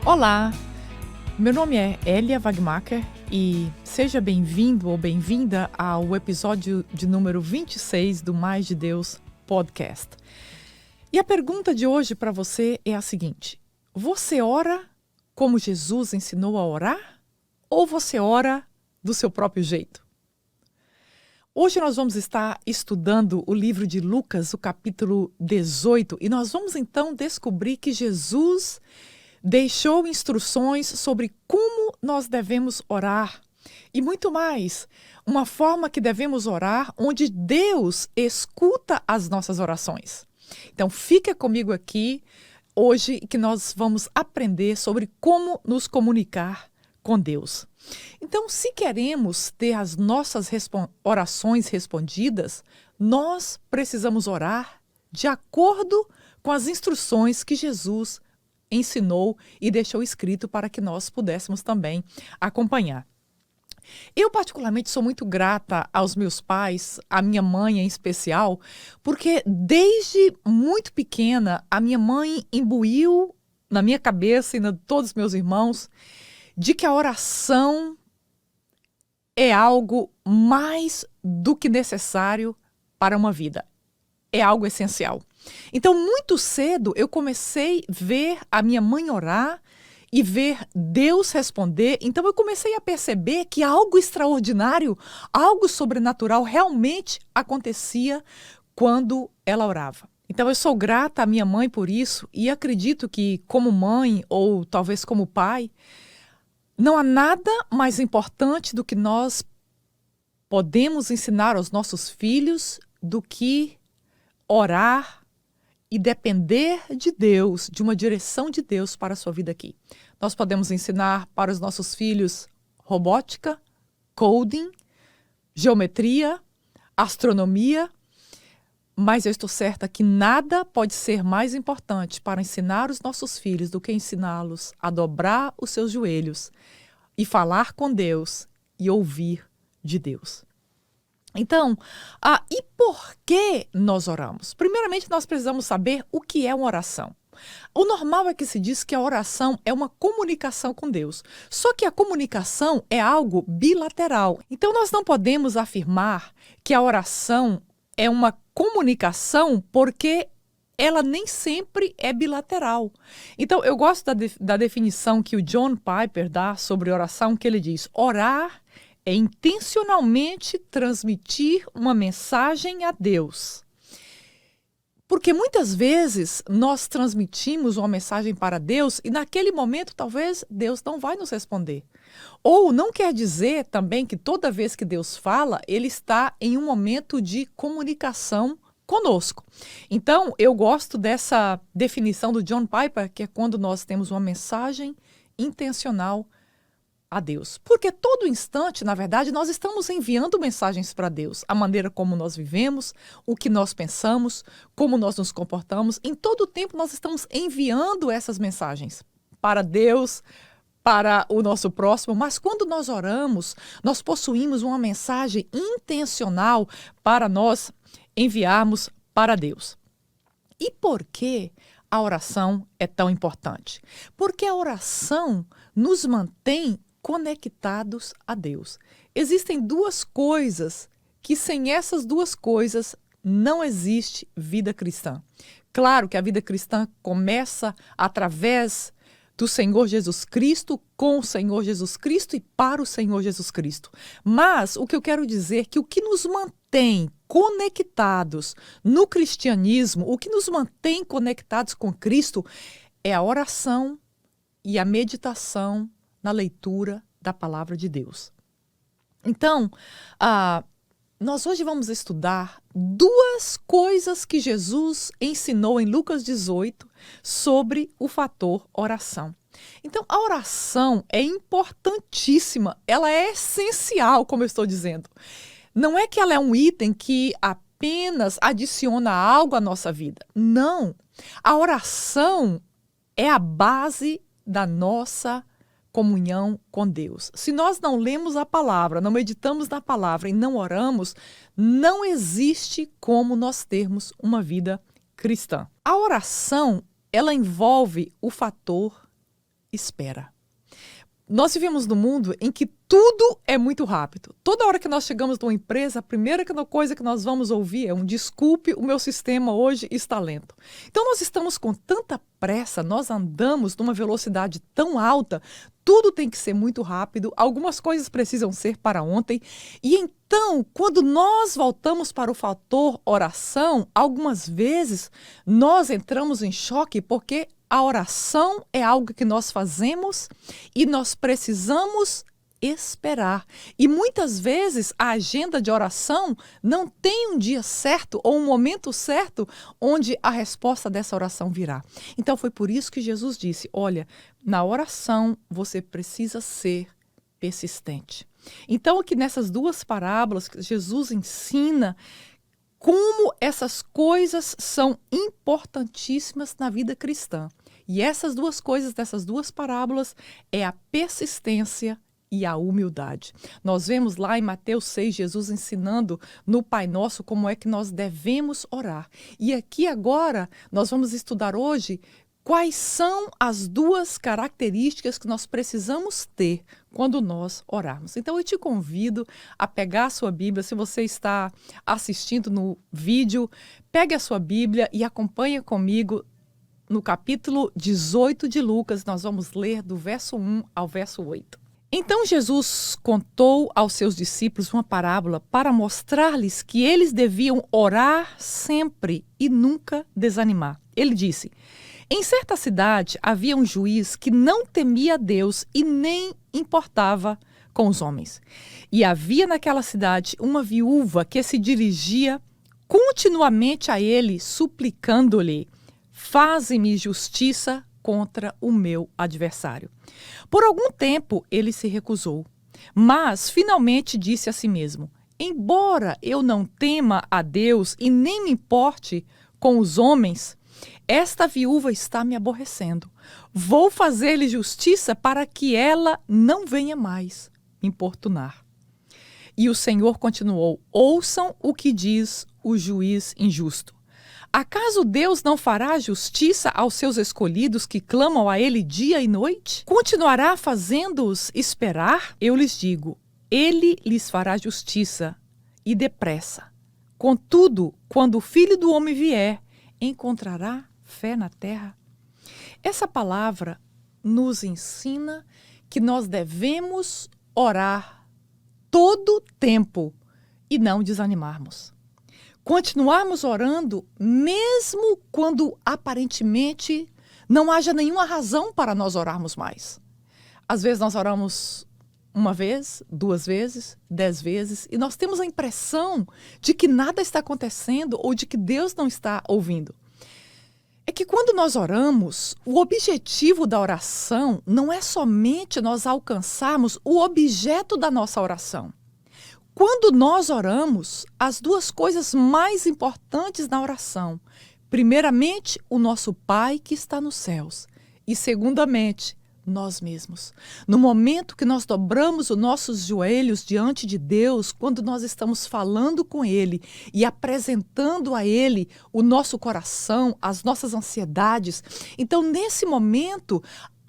Olá, meu nome é Elia Wagmacher e seja bem-vindo ou bem-vinda ao episódio de número 26 do Mais de Deus podcast. E a pergunta de hoje para você é a seguinte: você ora como Jesus ensinou a orar ou você ora do seu próprio jeito? Hoje nós vamos estar estudando o livro de Lucas, o capítulo 18, e nós vamos então descobrir que Jesus deixou instruções sobre como nós devemos orar e muito mais, uma forma que devemos orar onde Deus escuta as nossas orações. Então fica comigo aqui hoje que nós vamos aprender sobre como nos comunicar com Deus. Então, se queremos ter as nossas orações respondidas, nós precisamos orar de acordo com as instruções que Jesus ensinou e deixou escrito para que nós pudéssemos também acompanhar. Eu particularmente sou muito grata aos meus pais, à minha mãe em especial, porque desde muito pequena a minha mãe imbuiu na minha cabeça e na de todos os meus irmãos de que a oração é algo mais do que necessário para uma vida. É algo essencial. Então, muito cedo, eu comecei a ver a minha mãe orar e ver Deus responder. Então, eu comecei a perceber que algo extraordinário, algo sobrenatural realmente acontecia quando ela orava. Então, eu sou grata à minha mãe por isso e acredito que, como mãe ou talvez como pai, não há nada mais importante do que nós podemos ensinar aos nossos filhos do que orar e depender de Deus, de uma direção de Deus para a sua vida aqui. Nós podemos ensinar para os nossos filhos robótica, coding, geometria, astronomia, mas eu estou certa que nada pode ser mais importante para ensinar os nossos filhos do que ensiná-los a dobrar os seus joelhos e falar com Deus e ouvir de Deus. Então, e por que nós oramos? Primeiramente, nós precisamos saber o que é uma oração. O normal é que se diz que a oração é uma comunicação com Deus. Só que a comunicação é algo bilateral. Então, nós não podemos afirmar que a oração é uma comunicação porque ela nem sempre é bilateral. Então, eu gosto da definição que o John Piper dá sobre oração, que ele diz: orar é intencionalmente transmitir uma mensagem a Deus. Porque muitas vezes nós transmitimos uma mensagem para Deus e naquele momento talvez Deus não vai nos responder. Ou não quer dizer também que toda vez que Deus fala, Ele está em um momento de comunicação conosco. Então, eu gosto dessa definição do John Piper, que é quando nós temos uma mensagem intencional a Deus. Porque todo instante, na verdade, nós estamos enviando mensagens para Deus. A maneira como nós vivemos, o que nós pensamos, como nós nos comportamos. Em todo o tempo nós estamos enviando essas mensagens para Deus, para o nosso próximo. Mas quando nós oramos, nós possuímos uma mensagem intencional para nós enviarmos para Deus. E por que a oração é tão importante? Porque a oração nos mantém conectados a Deus. Existem duas coisas que sem essas duas coisas não existe vida cristã. Claro que a vida cristã começa através do Senhor Jesus Cristo, com o Senhor Jesus Cristo e para o Senhor Jesus Cristo. Mas o que eu quero dizer é que o que nos mantém conectados no cristianismo, o que nos mantém conectados com Cristo é a oração e a meditação na leitura da palavra de Deus. Então, nós hoje vamos estudar duas coisas que Jesus ensinou em Lucas 18 sobre o fator oração. Então, a oração é importantíssima, ela é essencial, como eu estou dizendo. Não é que ela é um item que apenas adiciona algo à nossa vida. Não. A oração é a base da nossa comunhão com Deus. Se nós não lemos a palavra, não meditamos na palavra e não oramos, não existe como nós termos uma vida cristã. A oração, ela envolve o fator espera. Nós vivemos num mundo em que tudo é muito rápido. Toda hora que nós chegamos numa empresa, a primeira coisa que nós vamos ouvir é desculpe, o meu sistema hoje está lento. Então nós estamos com tanta pressa, nós andamos numa velocidade tão alta, tudo tem que ser muito rápido, algumas coisas precisam ser para ontem. E então, quando nós voltamos para o fator oração, algumas vezes nós entramos em choque porque a oração é algo que nós fazemos e nós precisamos esperar. E muitas vezes a agenda de oração não tem um dia certo ou um momento certo onde a resposta dessa oração virá. Então foi por isso que Jesus disse, olha, na oração você precisa ser persistente. Então aqui nessas duas parábolas Jesus ensina como essas coisas são importantíssimas na vida cristã. E essas duas coisas dessas duas parábolas é a persistência e a humildade. Nós vemos lá em Mateus 6, Jesus ensinando no Pai Nosso como é que nós devemos orar. E aqui agora nós vamos estudar hoje quais são as duas características que nós precisamos ter quando nós orarmos. Então eu te convido a pegar a sua Bíblia, se você está assistindo no vídeo, pegue a sua Bíblia e acompanhe comigo no capítulo 18 de Lucas. Nós vamos ler do verso 1 ao verso 8. Então Jesus contou aos seus discípulos uma parábola para mostrar-lhes que eles deviam orar sempre e nunca desanimar. Ele disse, em certa cidade havia um juiz que não temia Deus e nem importava com os homens. E havia naquela cidade uma viúva que se dirigia continuamente a ele, suplicando-lhe, faze-me justiça contra o meu adversário. Por algum tempo ele se recusou, mas finalmente disse a si mesmo, embora eu não tema a Deus e nem me importe com os homens, esta viúva está me aborrecendo. Vou fazer-lhe justiça para que ela não venha mais me importunar. E o Senhor continuou, ouçam o que diz o juiz injusto. Acaso Deus não fará justiça aos seus escolhidos que clamam a Ele dia e noite? Continuará fazendo-os esperar? Eu lhes digo, Ele lhes fará justiça e depressa. Contudo, quando o Filho do Homem vier, encontrará fé na terra? Essa palavra nos ensina que nós devemos orar todo o tempo e não desanimarmos. Continuarmos orando mesmo quando aparentemente não haja nenhuma razão para nós orarmos mais. Às vezes nós oramos uma vez, 2 vezes, 10 vezes e nós temos a impressão de que nada está acontecendo ou de que Deus não está ouvindo. É que quando nós oramos, o objetivo da oração não é somente nós alcançarmos o objeto da nossa oração. Quando nós oramos, as duas coisas mais importantes na oração, primeiramente, o nosso Pai que está nos céus e, segundamente, nós mesmos. No momento que nós dobramos os nossos joelhos diante de Deus, quando nós estamos falando com Ele e apresentando a Ele o nosso coração, as nossas ansiedades, então nesse momento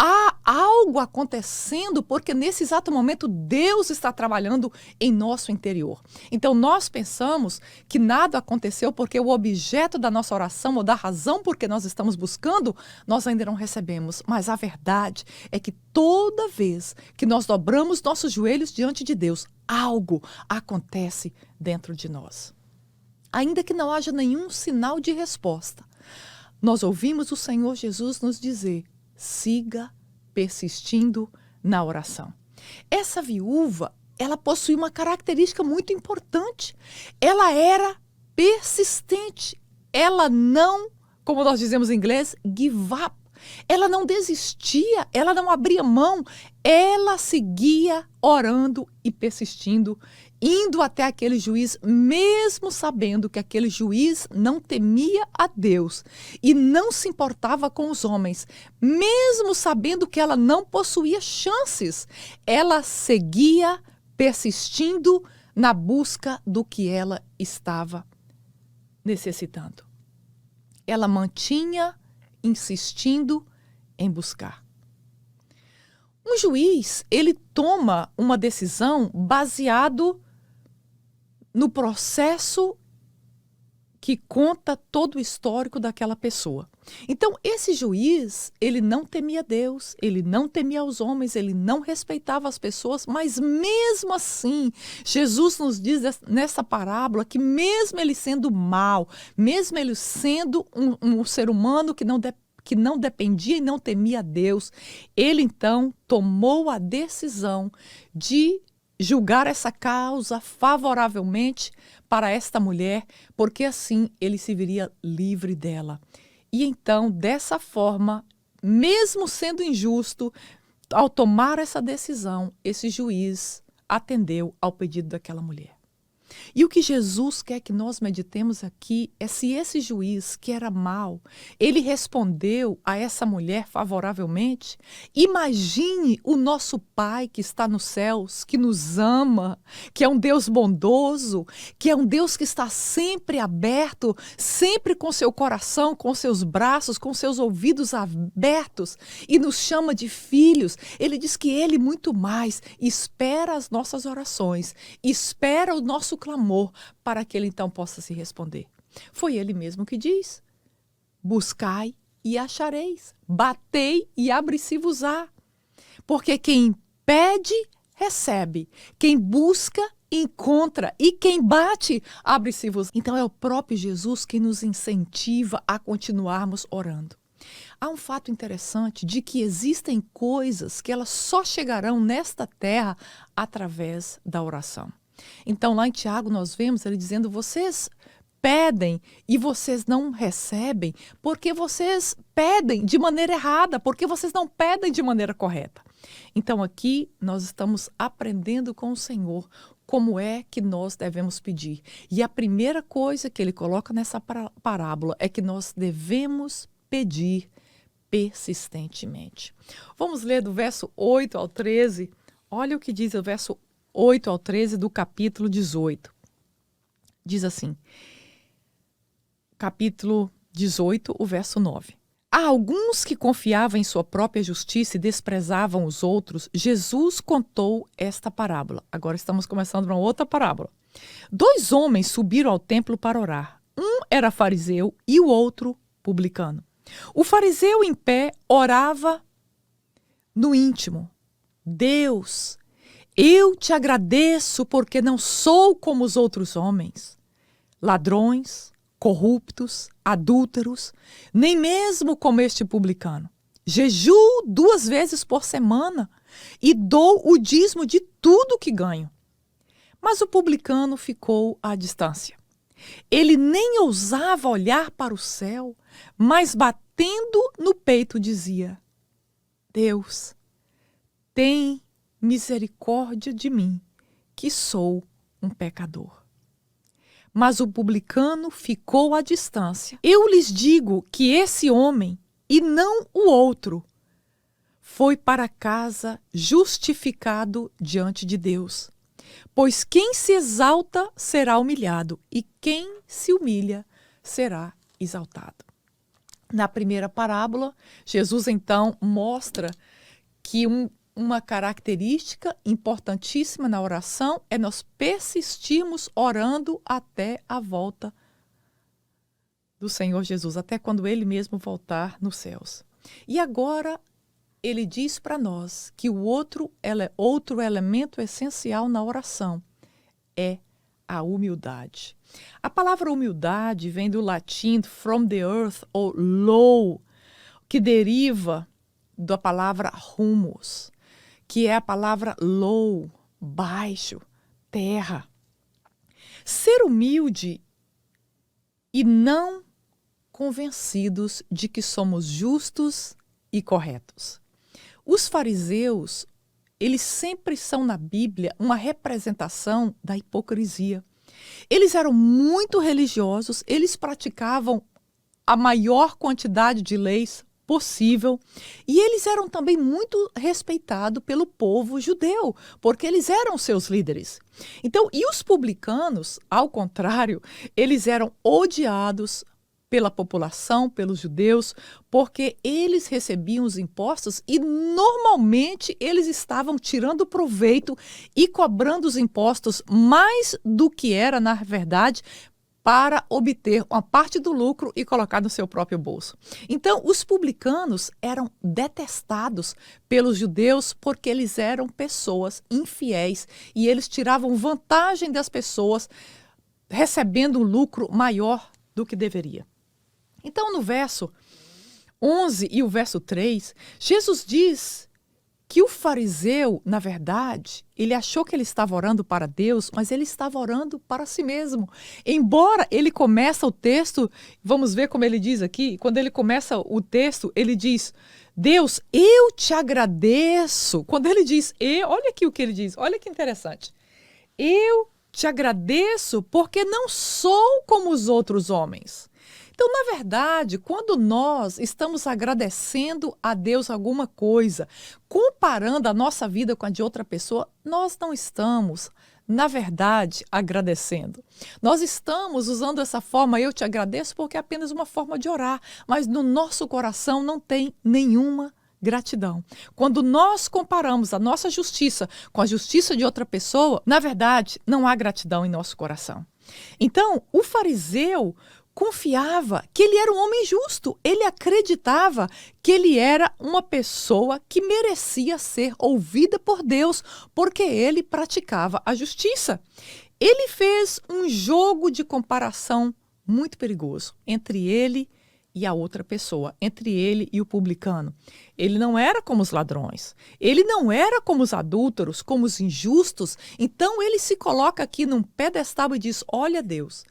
há algo acontecendo, porque nesse exato momento Deus está trabalhando em nosso interior. Então nós pensamos que nada aconteceu porque o objeto da nossa oração ou da razão por que nós estamos buscando, nós ainda não recebemos. Mas a verdade é que toda vez que nós dobramos nossos joelhos diante de Deus, algo acontece dentro de nós. Ainda que não haja nenhum sinal de resposta, nós ouvimos o Senhor Jesus nos dizer, siga persistindo na oração. Essa viúva, ela possui uma característica muito importante. Ela era persistente. Ela não, como nós dizemos em inglês, give up. Ela não desistia, ela não abria mão. Ela seguia orando e persistindo, indo até aquele juiz, mesmo sabendo que aquele juiz não temia a Deus e não se importava com os homens, mesmo sabendo que ela não possuía chances, ela seguia persistindo na busca do que ela estava necessitando. Ela mantinha insistindo em buscar. Um juiz, ele toma uma decisão baseado no processo que conta todo o histórico daquela pessoa. Então, esse juiz, ele não temia Deus, ele não temia os homens, ele não respeitava as pessoas, mas mesmo assim, Jesus nos diz nessa parábola que mesmo ele sendo mau, mesmo ele sendo um ser humano que não dependia e não temia Deus, ele então tomou a decisão de julgar essa causa favoravelmente para esta mulher, porque assim ele se veria livre dela. E então, dessa forma, mesmo sendo injusto, ao tomar essa decisão, esse juiz atendeu ao pedido daquela mulher. E o que Jesus quer que nós meditemos aqui é se esse juiz, que era mau, ele respondeu a essa mulher favoravelmente. Imagine o nosso Pai que está nos céus, que nos ama, que é um Deus bondoso, que é um Deus que está sempre aberto, sempre com seu coração, com seus braços, com seus ouvidos abertos e nos chama de filhos. Ele diz que ele muito mais espera as nossas orações, espera o nosso clamor para que ele então possa se responder. Foi ele mesmo que diz: buscai e achareis, batei e abre-se-vos-á. Porque quem pede, recebe, quem busca, encontra, e quem bate, abre-se-vos. Então é o próprio Jesus que nos incentiva a continuarmos orando. Há um fato interessante de que existem coisas que elas só chegarão nesta terra através da oração. Então, lá em Tiago, nós vemos ele dizendo: vocês pedem e vocês não recebem porque vocês pedem de maneira errada, porque vocês não pedem de maneira correta. Então, aqui nós estamos aprendendo com o Senhor como é que nós devemos pedir. E a primeira coisa que ele coloca nessa parábola é que nós devemos pedir persistentemente. Vamos ler do verso 8 ao 13. Olha o que diz o verso 8 ao 13 do capítulo 18. Diz assim, capítulo 18, o verso 9. Há alguns que confiavam em sua própria justiça e desprezavam os outros. Jesus contou esta parábola. Agora estamos começando uma outra parábola. 2 homens subiram ao templo para orar. Um era fariseu e o outro publicano. O fariseu em pé orava no íntimo: Deus, eu te agradeço porque não sou como os outros homens, ladrões, corruptos, adúlteros, nem mesmo como este publicano. Jejuo 2 vezes por semana e dou o dízimo de tudo que ganho. Mas o publicano ficou à distância. Ele nem ousava olhar para o céu, mas batendo no peito dizia: Deus, tem misericórdia de mim, que sou um pecador. Mas o publicano ficou à distância. Eu lhes digo que esse homem, e não o outro, foi para casa justificado diante de Deus. Pois quem se exalta será humilhado, e quem se humilha será exaltado. Na primeira parábola, Jesus então mostra que uma característica importantíssima na oração é nós persistirmos orando até a volta do Senhor Jesus, até quando Ele mesmo voltar nos céus. E agora Ele diz para nós que o outro elemento essencial na oração é a humildade. A palavra humildade vem do latim from the earth ou low, que deriva da palavra humus, que é a palavra low, baixo, terra. Ser humilde e não convencidos de que somos justos e corretos. Os fariseus, eles sempre são na Bíblia uma representação da hipocrisia. Eles eram muito religiosos, eles praticavam a maior quantidade de leis possível e eles eram também muito respeitados pelo povo judeu, porque eles eram seus líderes. Então, e os publicanos, ao contrário, eles eram odiados pela população, pelos judeus, porque eles recebiam os impostos e normalmente eles estavam tirando proveito e cobrando os impostos mais do que era, na verdade, para obter uma parte do lucro e colocar no seu próprio bolso. Então, os publicanos eram detestados pelos judeus porque eles eram pessoas infiéis e eles tiravam vantagem das pessoas, recebendo um lucro maior do que deveria. Então, no verso 11 e o verso 3, Jesus diz que o fariseu, na verdade, ele achou que ele estava orando para Deus, mas ele estava orando para si mesmo. Embora ele começa o texto, vamos ver como ele diz aqui, quando ele começa o texto, ele diz, Deus, eu te agradeço. Quando ele diz olha aqui o que ele diz, olha que interessante. Eu te agradeço porque não sou como os outros homens. Então, na verdade, quando nós estamos agradecendo a Deus alguma coisa, comparando a nossa vida com a de outra pessoa, nós não estamos, na verdade, agradecendo. Nós estamos usando essa forma, eu te agradeço, porque é apenas uma forma de orar, mas no nosso coração não tem nenhuma gratidão. Quando nós comparamos a nossa justiça com a justiça de outra pessoa, na verdade, não há gratidão em nosso coração. Então, o fariseu confiava que ele era um homem justo. Ele acreditava que ele era uma pessoa que merecia ser ouvida por Deus, porque ele praticava a justiça. Ele fez um jogo de comparação muito perigoso entre ele e a outra pessoa, entre ele e o publicano. Ele não era como os ladrões, ele não era como os adúlteros, como os injustos. Então ele se coloca aqui num pedestal e diz, olha Deus,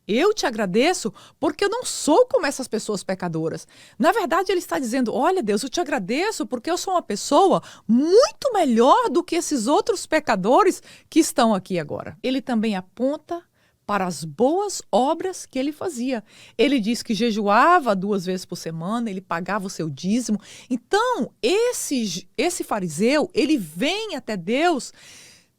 eu te agradeço porque eu não sou como essas pessoas pecadoras. Na verdade, ele está dizendo, olha Deus, eu te agradeço porque eu sou uma pessoa muito melhor do que esses outros pecadores que estão aqui agora. Ele também aponta para as boas obras que ele fazia. Ele diz que jejuava 2 vezes por semana, ele pagava o seu dízimo. Então, esse fariseu, ele vem até Deus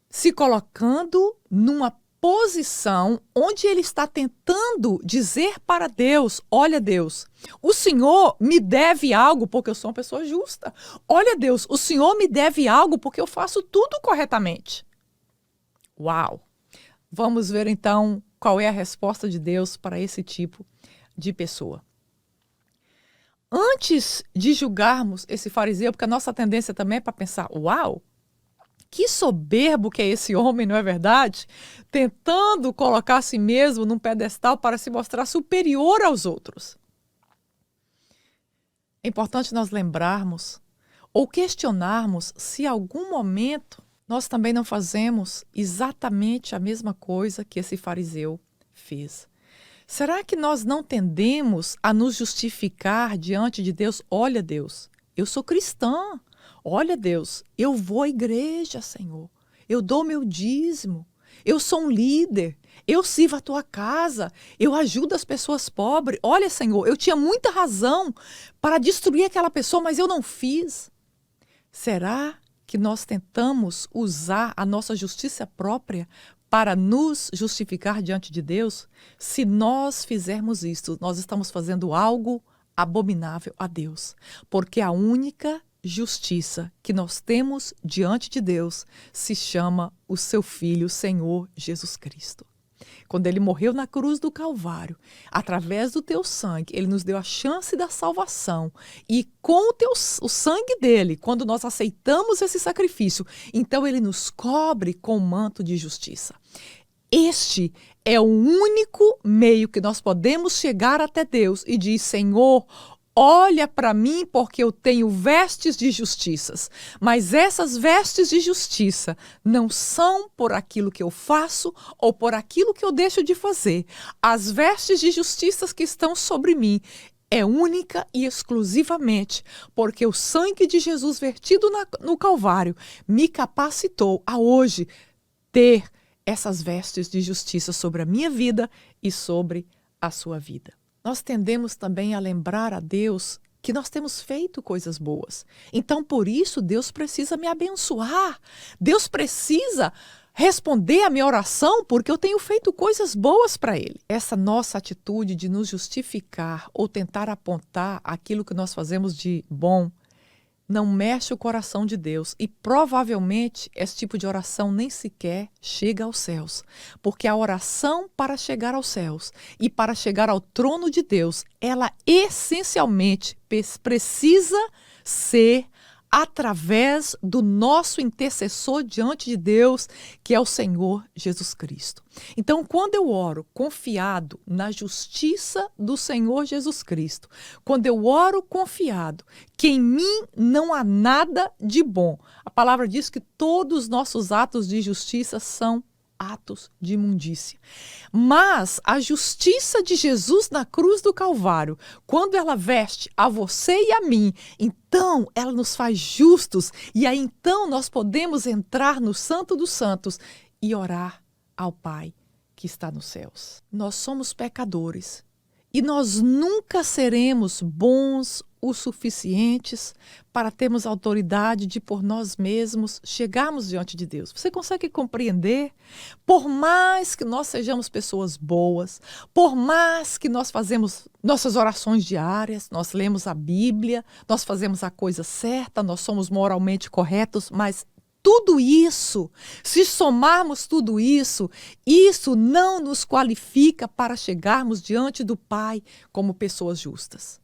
se colocando numa posição onde ele está tentando dizer para Deus, olha Deus, o Senhor me deve algo porque eu sou uma pessoa justa. Olha Deus, o Senhor me deve algo porque eu faço tudo corretamente. Uau! Vamos ver então qual é a resposta de Deus para esse tipo de pessoa. Antes de julgarmos esse fariseu, porque a nossa tendência também é para pensar, uau! Que soberbo que é esse homem, não é verdade? Tentando colocar a si mesmo num pedestal para se mostrar superior aos outros. É importante nós lembrarmos ou questionarmos se em algum momento nós também não fazemos exatamente a mesma coisa que esse fariseu fez. Será que nós não tendemos a nos justificar diante de Deus? Olha, Deus, eu sou cristã. Olha, Deus, eu vou à igreja, Senhor. Eu dou meu dízimo. Eu sou um líder. Eu sirvo a tua casa. Eu ajudo as pessoas pobres. Olha, Senhor, eu tinha muita razão para destruir aquela pessoa, mas eu não fiz. Será que nós tentamos usar a nossa justiça própria para nos justificar diante de Deus? Se nós fizermos isto, nós estamos fazendo algo abominável a Deus, porque a única justiça que nós temos diante de Deus se chama o seu Filho, Senhor Jesus Cristo. Quando ele morreu na cruz do Calvário, através do teu sangue, ele nos deu a chance da salvação. E com o sangue dele, quando nós aceitamos esse sacrifício, então ele nos cobre com o manto de justiça. Este é o único meio que nós podemos chegar até Deus e dizer, Senhor, olha para mim porque eu tenho vestes de justiças, mas essas vestes de justiça não são por aquilo que eu faço ou por aquilo que eu deixo de fazer. As vestes de justiça que estão sobre mim é única e exclusivamente porque o sangue de Jesus vertido no Calvário me capacitou a hoje ter essas vestes de justiça sobre a minha vida e sobre a sua vida. Nós tendemos também a lembrar a Deus que nós temos feito coisas boas. Então, por isso, Deus precisa me abençoar. Deus precisa responder a minha oração porque eu tenho feito coisas boas para Ele. Essa nossa atitude de nos justificar ou tentar apontar aquilo que nós fazemos de bom não mexe o coração de Deus e provavelmente esse tipo de oração nem sequer chega aos céus, porque a oração para chegar aos céus e para chegar ao trono de Deus, ela essencialmente precisa ser através do nosso intercessor diante de Deus, que é o Senhor Jesus Cristo. Então, quando eu oro confiado na justiça do Senhor Jesus Cristo, quando eu oro confiado que em mim não há nada de bom, a palavra diz que todos os nossos atos de justiça são atos de imundícia. Mas a justiça de Jesus na cruz do Calvário, quando ela veste a você e a mim, então ela nos faz justos e aí então nós podemos entrar no Santo dos Santos e orar ao Pai que está nos céus. Nós somos pecadores e nós nunca seremos bons o suficientes para termos autoridade de por nós mesmos chegarmos diante de Deus. Você consegue compreender? Por mais que nós sejamos pessoas boas, por mais que nós fazemos nossas orações diárias, nós lemos a Bíblia, nós fazemos a coisa certa, nós somos moralmente corretos, mas tudo isso, se somarmos tudo isso, isso não nos qualifica para chegarmos diante do Pai como pessoas justas.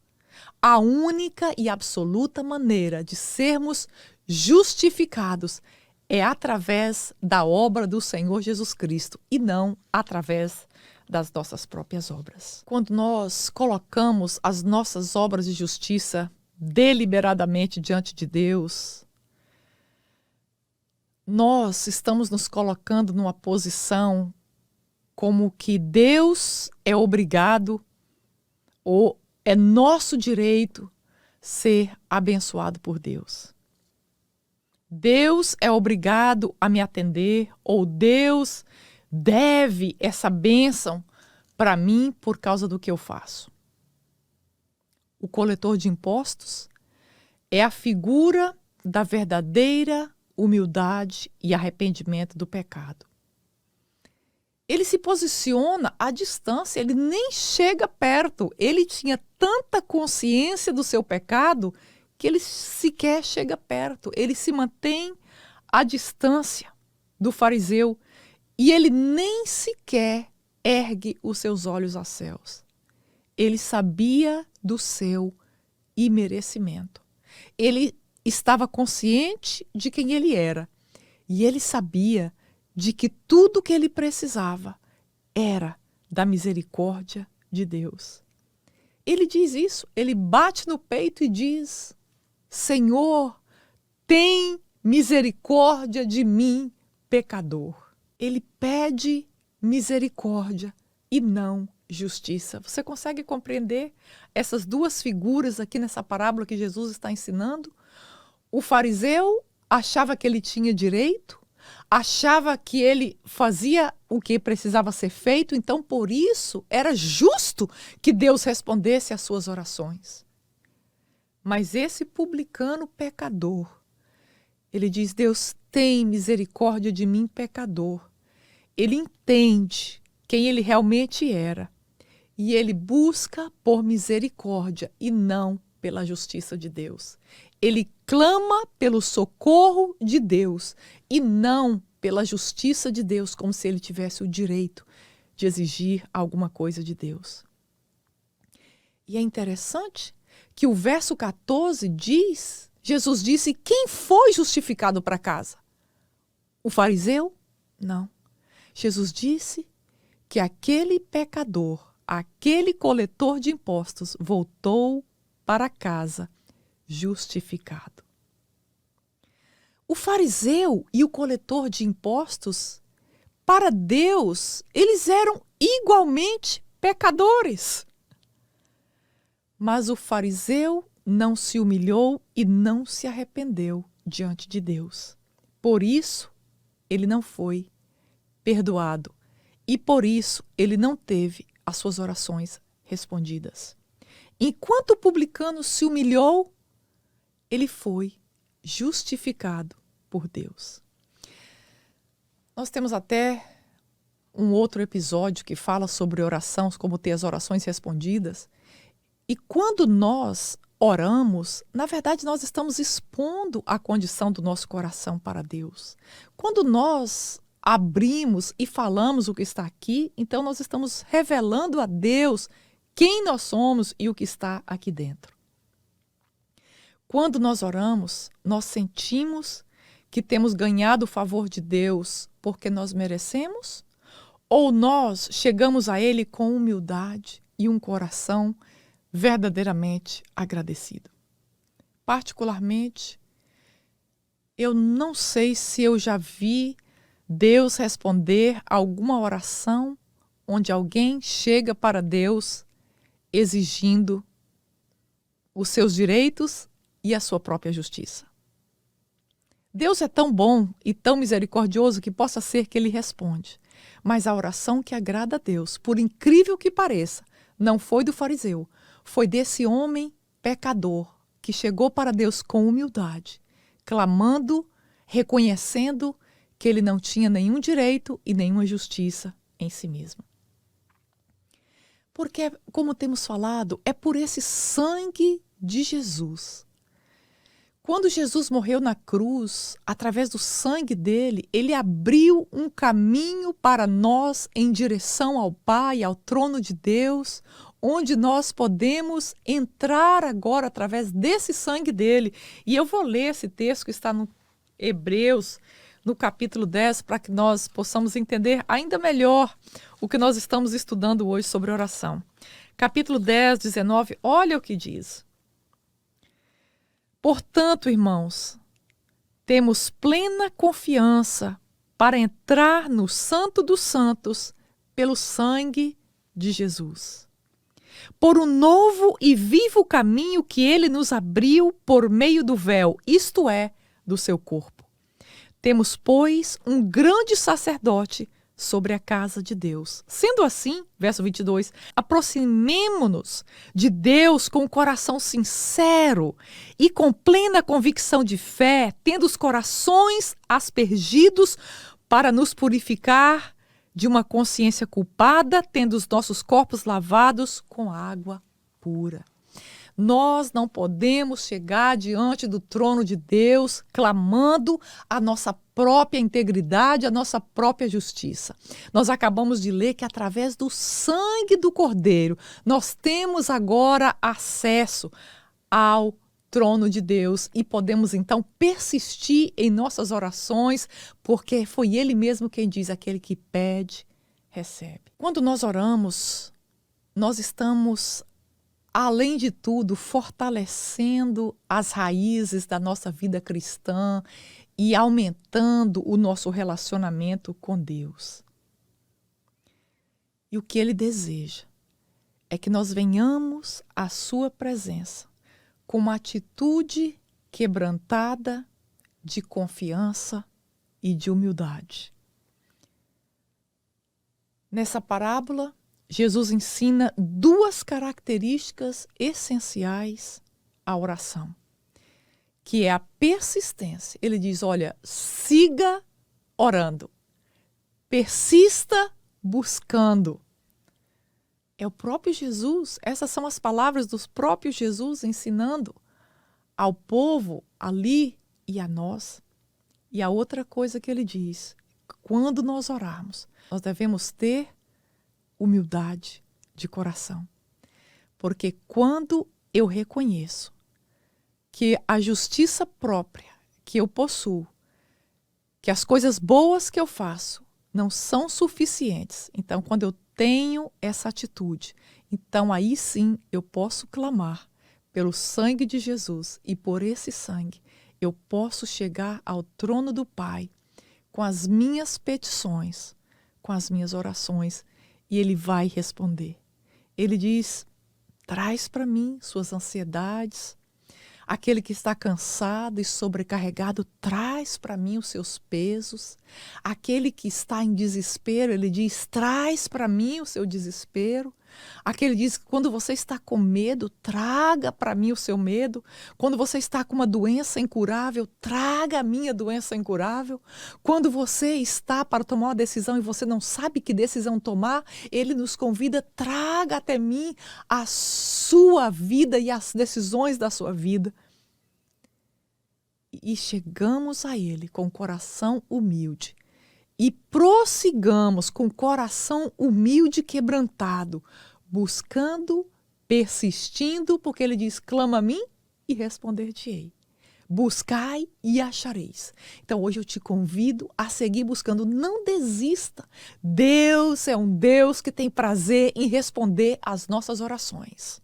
A única e absoluta maneira de sermos justificados é através da obra do Senhor Jesus Cristo e não através das nossas próprias obras. Quando nós colocamos as nossas obras de justiça deliberadamente diante de Deus, nós estamos nos colocando numa posição como que Deus é obrigado ou é nosso direito ser abençoado por Deus. Deus é obrigado a me atender ou Deus deve essa bênção para mim por causa do que eu faço. O coletor de impostos é a figura da verdadeira humildade e arrependimento do pecado. Ele se posiciona à distância, ele nem chega perto. Ele tinha tanta consciência do seu pecado que ele sequer chega perto. Ele se mantém à distância do fariseu e ele nem sequer ergue os seus olhos aos céus. Ele sabia do seu imerecimento. Ele estava consciente de quem ele era e ele sabia de que tudo que ele precisava era da misericórdia de Deus. Ele diz isso, ele bate no peito e diz: Senhor, tem misericórdia de mim, pecador. Ele pede misericórdia e não justiça. Você consegue compreender essas duas figuras aqui nessa parábola que Jesus está ensinando? O fariseu achava que ele tinha direito, achava que ele fazia o que precisava ser feito, então por isso era justo que Deus respondesse às suas orações. Mas esse publicano pecador, ele diz: Deus, tem misericórdia de mim, pecador. Ele entende quem ele realmente era e ele busca por misericórdia e não pela justiça de Deus. Ele clama pelo socorro de Deus e não pela justiça de Deus, como se ele tivesse o direito de exigir alguma coisa de Deus. E é interessante que o verso 14 diz, Jesus disse: quem foi justificado para casa? O fariseu? Não. Jesus disse que aquele pecador, aquele coletor de impostos, voltou para casa justificado. O fariseu e o coletor de impostos, para Deus, eles eram igualmente pecadores. Mas o fariseu não se humilhou e não se arrependeu diante de Deus. Por isso, ele não foi perdoado e por isso ele não teve as suas orações respondidas. Enquanto o publicano se humilhou, ele foi justificado por Deus. Nós temos até um outro episódio que fala sobre oração, como ter as orações respondidas. E quando nós oramos, na verdade nós estamos expondo a condição do nosso coração para Deus. Quando nós abrimos e falamos o que está aqui, então nós estamos revelando a Deus quem nós somos e o que está aqui dentro. Quando nós oramos, nós sentimos que temos ganhado o favor de Deus porque nós merecemos? Ou nós chegamos a Ele com humildade e um coração verdadeiramente agradecido? Particularmente, eu não sei se eu já vi Deus responder a alguma oração onde alguém chega para Deus exigindo os seus direitos e a sua própria justiça. Deus é tão bom e tão misericordioso que possa ser que Ele responde. Mas a oração que agrada a Deus, por incrível que pareça, não foi do fariseu, foi desse homem pecador que chegou para Deus com humildade, clamando, reconhecendo que ele não tinha nenhum direito e nenhuma justiça em si mesmo. Porque, como temos falado, é por esse sangue de Jesus. Quando Jesus morreu na cruz, através do sangue dele, ele abriu um caminho para nós em direção ao Pai, ao trono de Deus, onde nós podemos entrar agora através desse sangue dele. E eu vou ler esse texto que está no Hebreus, no capítulo 10, para que nós possamos entender ainda melhor o que nós estamos estudando hoje sobre oração. Capítulo 10, 19, olha o que diz. Portanto, irmãos, temos plena confiança para entrar no Santo dos Santos pelo sangue de Jesus, por um novo e vivo caminho que ele nos abriu por meio do véu, isto é, do seu corpo. Temos, pois, um grande sacerdote sobre a casa de Deus. Sendo assim, verso 22, aproximemo-nos de Deus com o coração sincero e com plena convicção de fé, tendo os corações aspergidos para nos purificar de uma consciência culpada, tendo os nossos corpos lavados com água pura. Nós não podemos chegar diante do trono de Deus clamando a nossa própria integridade, a nossa própria justiça. Nós acabamos de ler que através do sangue do Cordeiro nós temos agora acesso ao trono de Deus e podemos então persistir em nossas orações, porque foi Ele mesmo quem diz: aquele que pede, recebe. Quando nós oramos, nós estamos, além de tudo, fortalecendo as raízes da nossa vida cristã e aumentando o nosso relacionamento com Deus. E o que Ele deseja é que nós venhamos à sua presença com uma atitude quebrantada de confiança e de humildade. Nessa parábola, Jesus ensina duas características essenciais à oração, que é a persistência. Ele diz, olha, siga orando, persista buscando. É o próprio Jesus, essas são as palavras do próprio Jesus ensinando ao povo ali e a nós. E a outra coisa que ele diz, quando nós orarmos, nós devemos ter humildade de coração. Porque quando eu reconheço que a justiça própria que eu possuo, que as coisas boas que eu faço não são suficientes, então quando eu tenho essa atitude, então aí sim eu posso clamar pelo sangue de Jesus e por esse sangue eu posso chegar ao trono do Pai com as minhas petições, com as minhas orações, e Ele vai responder. Ele diz, traz para mim suas ansiedades. Aquele que está cansado e sobrecarregado, traz para mim os seus pesos. Aquele que está em desespero, Ele diz, traz para mim o seu desespero. Aquele diz que quando você está com medo, traga para mim o seu medo. Quando você está com uma doença incurável, traga a minha doença incurável. Quando você está para tomar uma decisão e você não sabe que decisão tomar, ele nos convida, traga até mim a sua vida e as decisões da sua vida. E chegamos a ele com o coração humilde. E prossigamos com o coração humilde e quebrantado, buscando, persistindo, porque ele diz, clama a mim e responder-te-ei. Buscai e achareis. Então hoje eu te convido a seguir buscando, não desista. Deus é um Deus que tem prazer em responder às nossas orações.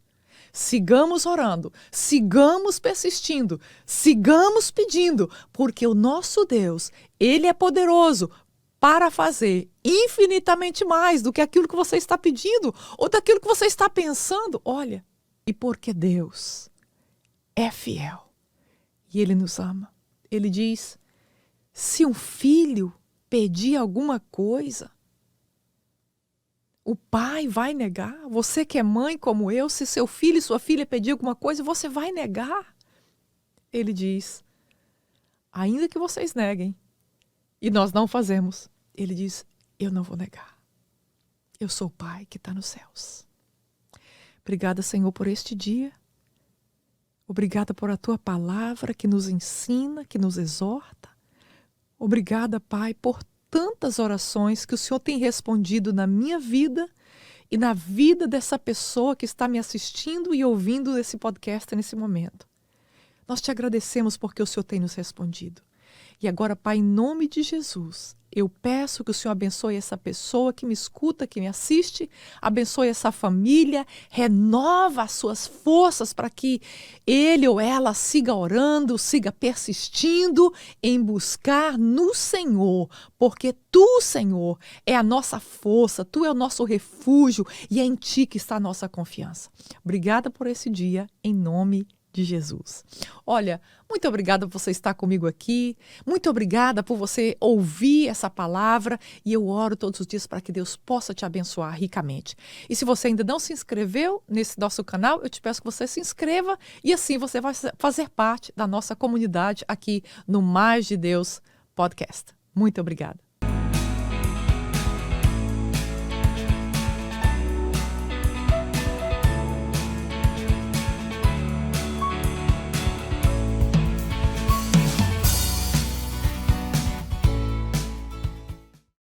Sigamos orando, sigamos persistindo, sigamos pedindo, porque o nosso Deus, ele é poderoso para fazer infinitamente mais do que aquilo que você está pedindo ou daquilo que você está pensando. Olha, e porque Deus é fiel e Ele nos ama. Ele diz, se um filho pedir alguma coisa, o pai vai negar? Você que é mãe como eu, se seu filho e sua filha pedir alguma coisa, você vai negar? Ele diz, ainda que vocês neguem, e nós não fazemos, ele diz, eu não vou negar. Eu sou o Pai que está nos céus. Obrigada, Senhor, por este dia. Obrigada por a Tua palavra que nos ensina, que nos exorta. Obrigada, Pai, por tantas orações que o Senhor tem respondido na minha vida e na vida dessa pessoa que está me assistindo e ouvindo esse podcast nesse momento. Nós te agradecemos porque o Senhor tem nos respondido. E agora, Pai, em nome de Jesus, eu peço que o Senhor abençoe essa pessoa que me escuta, que me assiste, abençoe essa família, renova as suas forças para que ele ou ela siga orando, siga persistindo em buscar no Senhor, porque Tu, Senhor, é a nossa força, Tu é o nosso refúgio e é em Ti que está a nossa confiança. Obrigada por esse dia, em nome de Jesus. Olha, muito obrigada por você estar comigo aqui, muito obrigada por você ouvir essa palavra e eu oro todos os dias para que Deus possa te abençoar ricamente. E se você ainda não se inscreveu nesse nosso canal, eu te peço que você se inscreva e assim você vai fazer parte da nossa comunidade aqui no Mais de Deus Podcast. Muito obrigada.